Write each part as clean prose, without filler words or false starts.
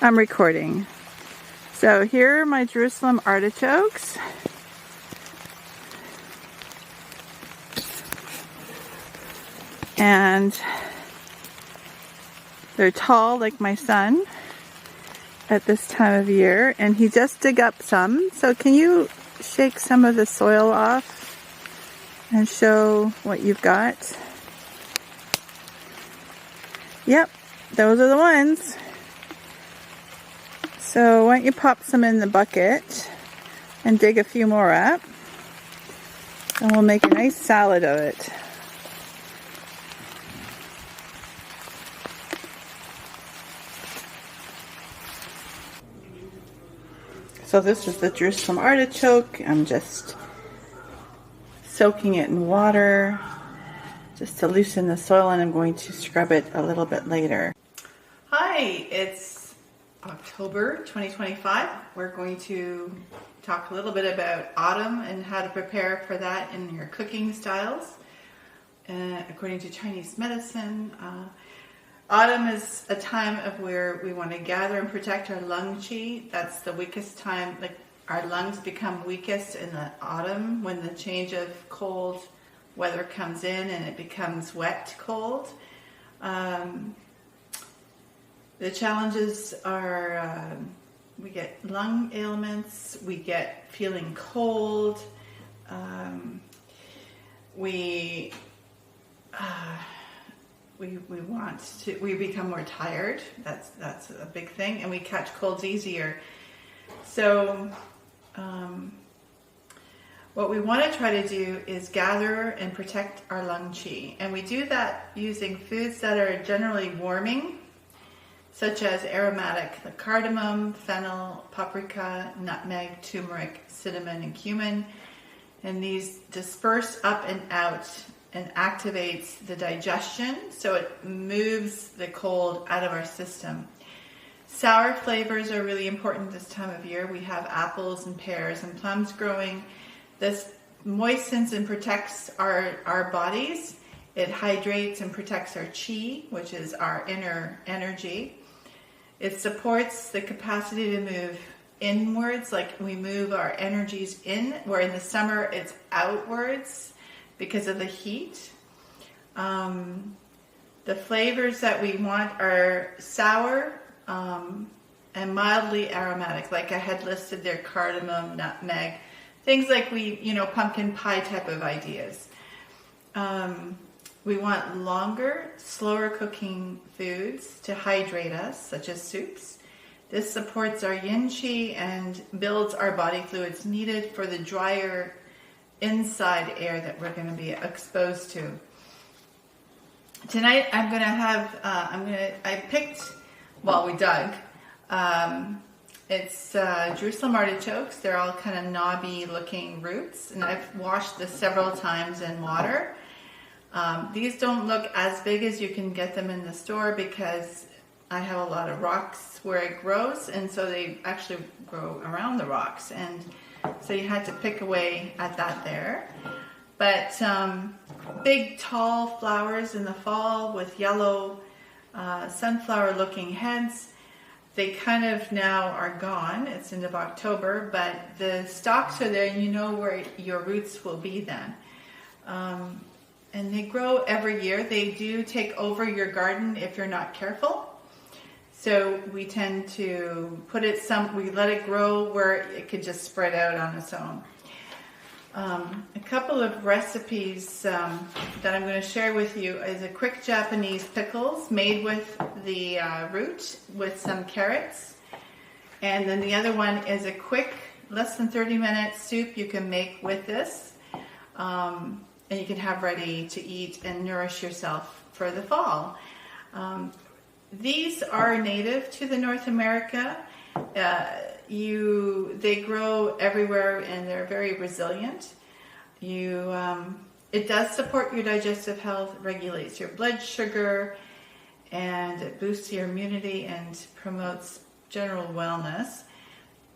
I'm recording. So here are my Jerusalem artichokes. And they're tall like my son at this time of year. And he just dug up some. So can you shake some of the soil off and show what you've got? Yep, those are the ones. So why don't you pop some in the bucket and dig a few more up, and we'll make a nice salad of it. So this is the Jerusalem artichoke. I'm just soaking it in water just to loosen the soil, and I'm going to scrub it a little bit later. Hi, it's October 2025. We're going to talk a little bit about autumn and how to prepare for that in your cooking styles. According to Chinese medicine, autumn is a time of where we want to gather and protect our lung qi. That's the weakest time. Like, our lungs become weakest in the autumn when the change of cold weather comes in and it becomes wet cold. The challenges are we get lung ailments, we get feeling cold, we become more tired. That's a big thing, and we catch colds easier. So what we want to try to do is gather and protect our lung qi, and we do that using foods that are generally warming, such as aromatic, the cardamom, fennel, paprika, nutmeg, turmeric, cinnamon, and cumin. And these disperse up and out and activates the digestion, so it moves the cold out of our system. Sour flavors are really important this time of year. We have apples and pears and plums growing. This moistens and protects our bodies. It hydrates and protects our qi, which is our inner energy. It supports the capacity to move inwards, like we move our energies in, where in the summer it's outwards because of the heat. The flavors that we want are sour and mildly aromatic, like I had listed there, cardamom, nutmeg, things like pumpkin pie type of ideas. We want longer, slower cooking foods to hydrate us, such as soups. This supports our yin qi and builds our body fluids needed for the drier inside air that we're going to be exposed to. Tonight I'm going to have, we dug. It's Jerusalem artichokes. They're all kind of knobby looking roots, and I've washed this several times in water. These don't look as big as you can get them in the store because I have a lot of rocks where it grows, and so they actually grow around the rocks, and so you had to pick away at that there. But big tall flowers in the fall with yellow sunflower looking heads. They kind of now are gone. It's end of October, but the stalks are there, and you know where your roots will be then. And they grow every year. They do take over your garden if you're not careful. So we tend to we let it grow where it could just spread out on its own. A couple of recipes that I'm going to share with you is a quick Japanese pickles made with the root with some carrots. And then the other one is a quick, less than 30-minute soup you can make with this. And you can have ready to eat and nourish yourself for the fall. These are native to the North America. They grow everywhere, and they're very resilient. It does support your digestive health, regulates your blood sugar, and it boosts your immunity and promotes general wellness.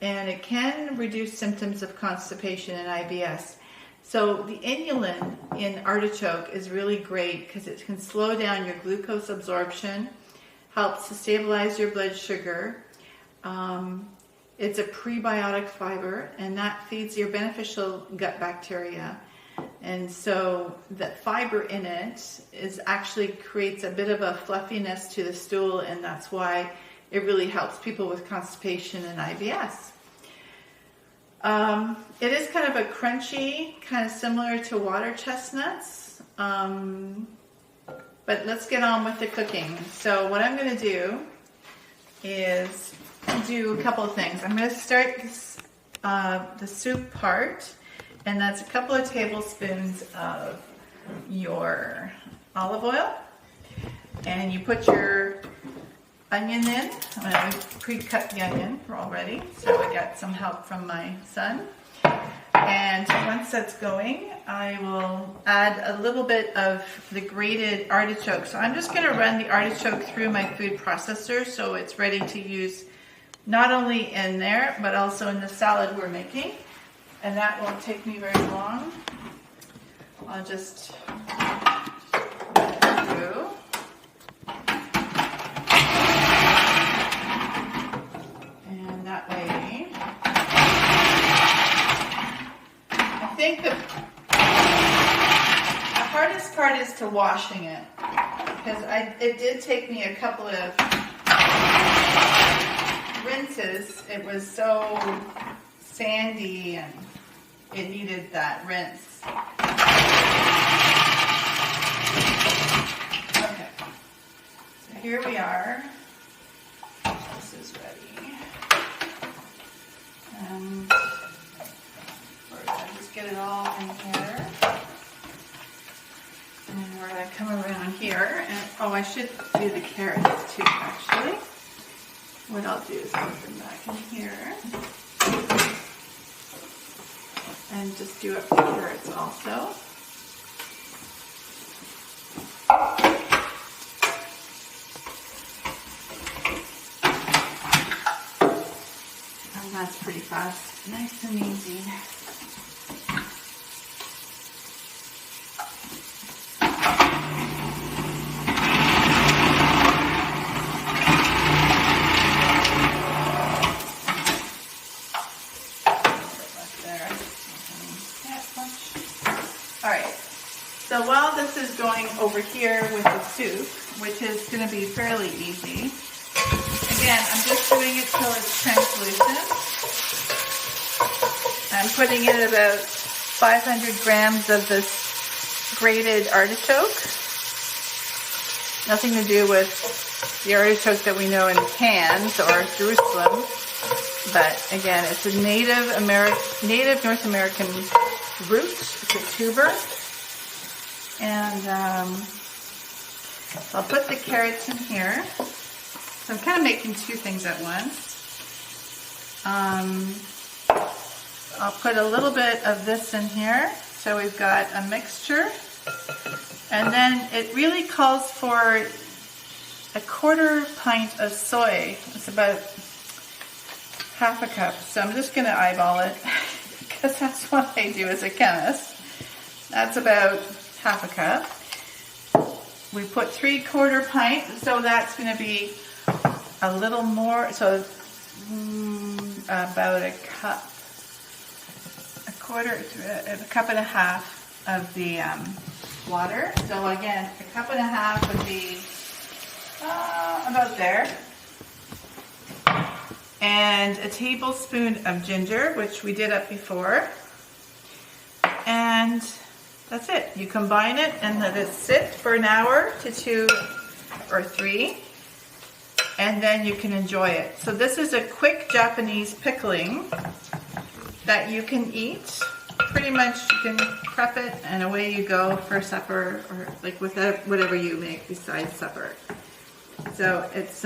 And it can reduce symptoms of constipation and IBS. So the inulin in artichoke is really great because it can slow down your glucose absorption, helps to stabilize your blood sugar, It's a prebiotic fiber, and that feeds your beneficial gut bacteria. And so the fiber in it actually creates a bit of a fluffiness to the stool, and that's why it really helps people with constipation and IBS. It is kind of a crunchy, kind of similar to water chestnuts. But let's get on with the cooking. So what I'm going to do is do a couple of things. I'm going to start this, the soup part, and that's a couple of tablespoons of your olive oil. And you put your onion in. I've pre-cut the onion already, so I got some help from my son. And once that's going, I will add a little bit of the grated artichoke. So I'm just going to run the artichoke through my food processor so it's ready to use not only in there, but also in the salad we're making. And that won't take me very long. I'll just run it through. And that way, I think the hardest part is to washing it, because it did take me a couple of rinses. It was so sandy and it needed that rinse. Okay, so here we are. This is ready. And I'll just get it all in here. And we're going to come around here. And oh, I should do the carrots too, actually. What I'll do is put them back in here. And just do up the carrots also. And that's pretty fast. Nice and easy. So while this is going over here with the soup, which is going to be fairly easy, again, I'm just doing it till it's translucent. I'm putting in about 500 grams of this grated artichoke. Nothing to do with the artichoke that we know in cans or Jerusalem, but again, it's a native North American root. It's a tuber. And I'll put the carrots in here. So I'm kind of making two things at once. I'll put a little bit of this in here. So we've got a mixture. And then it really calls for a 1/4 pint of soy. It's about half a cup. So I'm just going to eyeball it because that's what I do as a chemist. That's about half a cup. We put 3/4 pint, so that's going to be a little more, so about a cup, a cup and a half of the water. So again, a cup and a half would be about there. And a tablespoon of ginger, which we did up before. And that's it. You combine it and let it sit for an hour to 2 or 3, and then you can enjoy it. So this is a quick Japanese pickling that you can eat. Pretty much you can prep it and away you go for supper, or like with whatever you make besides supper. So it's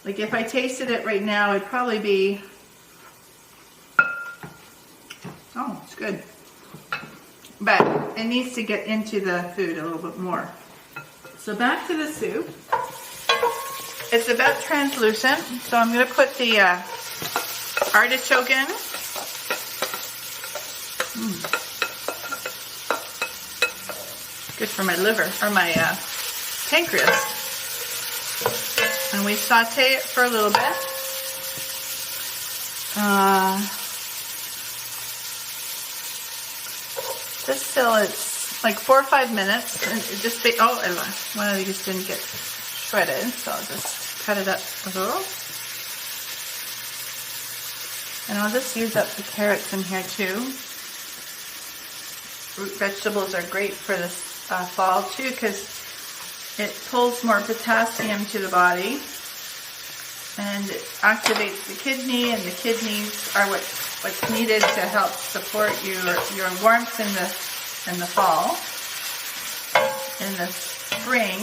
like if I tasted it right now, it'd probably be, oh, it's good. But it needs to get into the food a little bit more. So back to the soup. It's about translucent, so I'm going to put the artichoke in. Good for my liver, or my pancreas. And we saute it for a little bit. Just till it's like 4 or 5 minutes, and it just one of these didn't get shredded, so I'll just cut it up a little. And I'll just use up the carrots in here too. Root vegetables are great for this fall too, because it pulls more potassium to the body and it activates the kidney, and the kidneys are what's needed to help support your warmth in the fall. In the spring,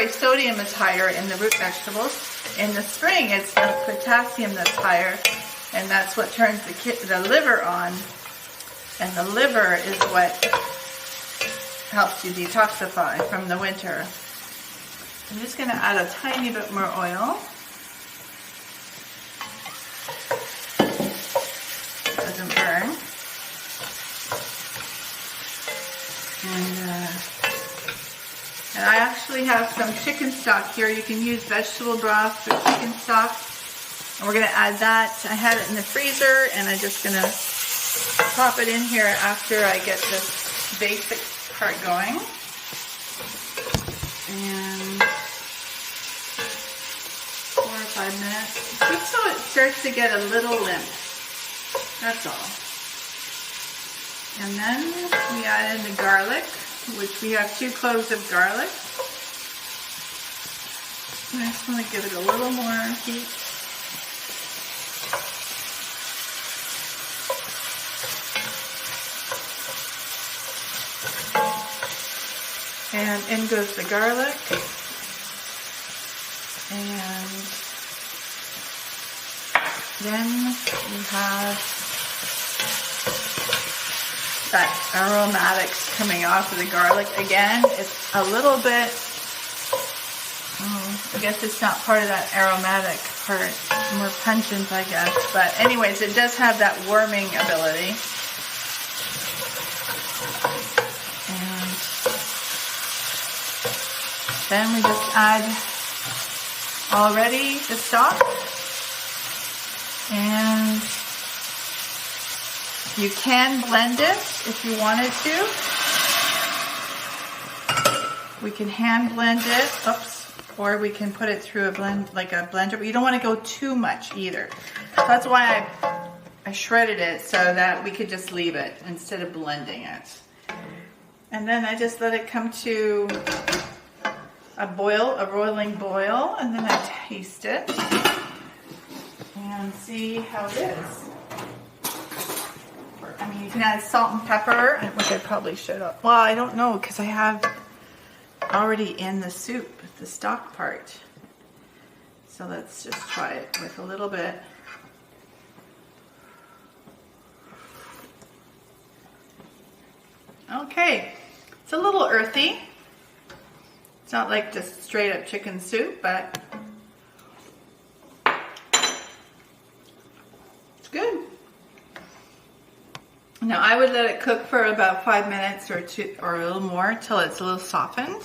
sodium is higher in the root vegetables. In the spring, it's the potassium that's higher, and that's what turns the liver on. And the liver is what helps you detoxify from the winter. I'm just going to add a tiny bit more oil. It doesn't burn. And I actually have some chicken stock here. You can use vegetable broth or chicken stock. And we're going to add that. I had it in the freezer, and I'm just going to pop it in here after I get this basic part going. And 4 or 5 minutes. Just so it starts to get a little limp. That's all. And then we add in the garlic, which we have 2 cloves of garlic. And I just want to give it a little more heat. And in goes the garlic. And then we have that aromatics coming off of the garlic. Again, it's a little bit, I guess it's not part of that aromatic part, more pungent, I guess. But anyways, it does have that warming ability. And then we just add already the stock. And you can blend it if you wanted to. We can hand blend it, or we can put it through a blender, but you don't want to go too much either. That's why I shredded it, so that we could just leave it instead of blending it. And then I just let it come to a roiling boil, and then I taste it and see how it is. I mean, you can add salt and pepper, which I probably should have. Well, I don't know, because I have already in the soup the stock part. So let's just try it with a little bit. Okay, it's a little earthy. It's not like just straight up chicken soup, but it's good. Now I would let it cook for about 5 minutes or a little more till it's a little softened.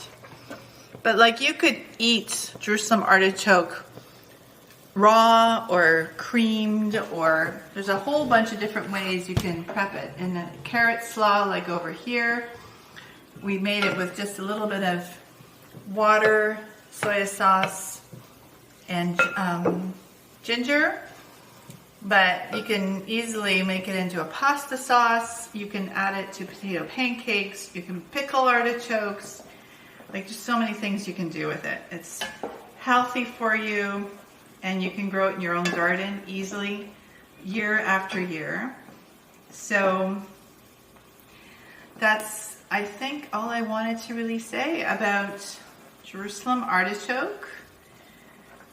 But like, you could eat Jerusalem artichoke raw or creamed, or there's a whole bunch of different ways you can prep it. In the carrot slaw, like over here, we made it with just a little bit of water, soy sauce, and ginger. But you can easily make it into a pasta sauce. You can add it to potato pancakes. You can pickle artichokes. Like, just so many things you can do with it. It's healthy for you, and you can grow it in your own garden easily year after year. So that's, I think, all I wanted to really say about Jerusalem artichoke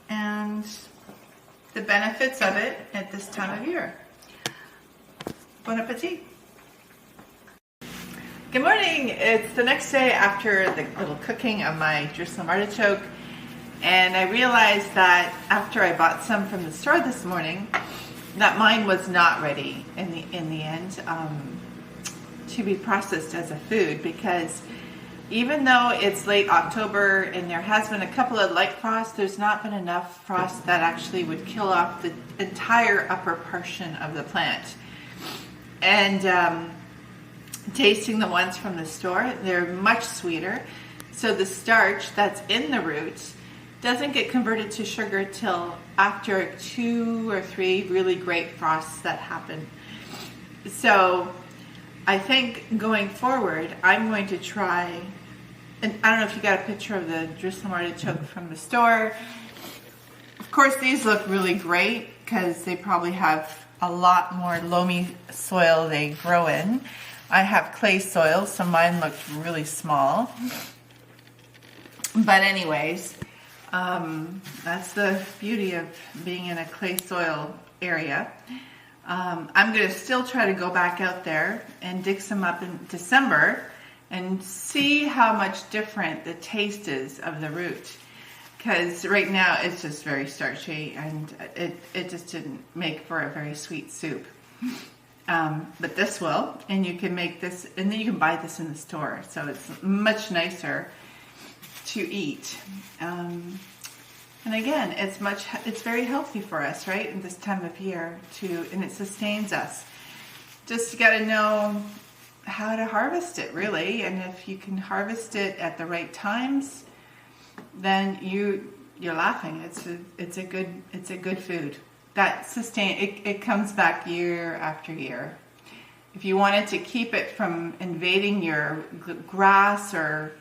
and the benefits of it at this time of year. Bon appetit. Good morning. It's the next day after the little cooking of my Jerusalem artichoke, and I realized that after I bought some from the store this morning, that mine was not ready in the end to be processed as a food, because even though it's late October and there has been a couple of light frosts, there's not been enough frost that actually would kill off the entire upper portion of the plant. And tasting the ones from the store, they're much sweeter. So the starch that's in the roots doesn't get converted to sugar till after 2 or 3 really great frosts that happen. So I think going forward, I'm going to try, and I don't know if you got a picture of the Jerusalem artichoke from the store. Of course, these look really great because they probably have a lot more loamy soil they grow in. I have clay soil, so mine looked really small. But anyways, that's the beauty of being in a clay soil area. I'm going to still try to go back out there and dig some up in December and see how much different the taste is of the root. Because right now it's just very starchy and it just didn't make for a very sweet soup. But this will, and you can make this, and then you can buy this in the store. So it's much nicer to eat. And again, it's very healthy for us, right? In this time of year and it sustains us. Just got to know how to harvest it, really. And if you can harvest it at the right times, then you're laughing. It's a good food that it comes back year after year. If you wanted to keep it from invading your grass or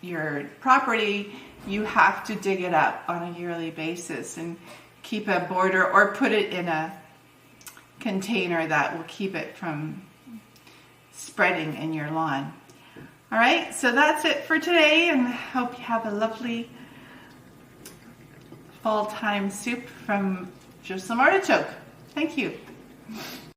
your property, you have to dig it up on a yearly basis and keep a border or put it in a container that will keep it from spreading in your lawn. All right, so that's it for today, and I hope you have a lovely fall time soup from Jerusalem artichoke. Thank you.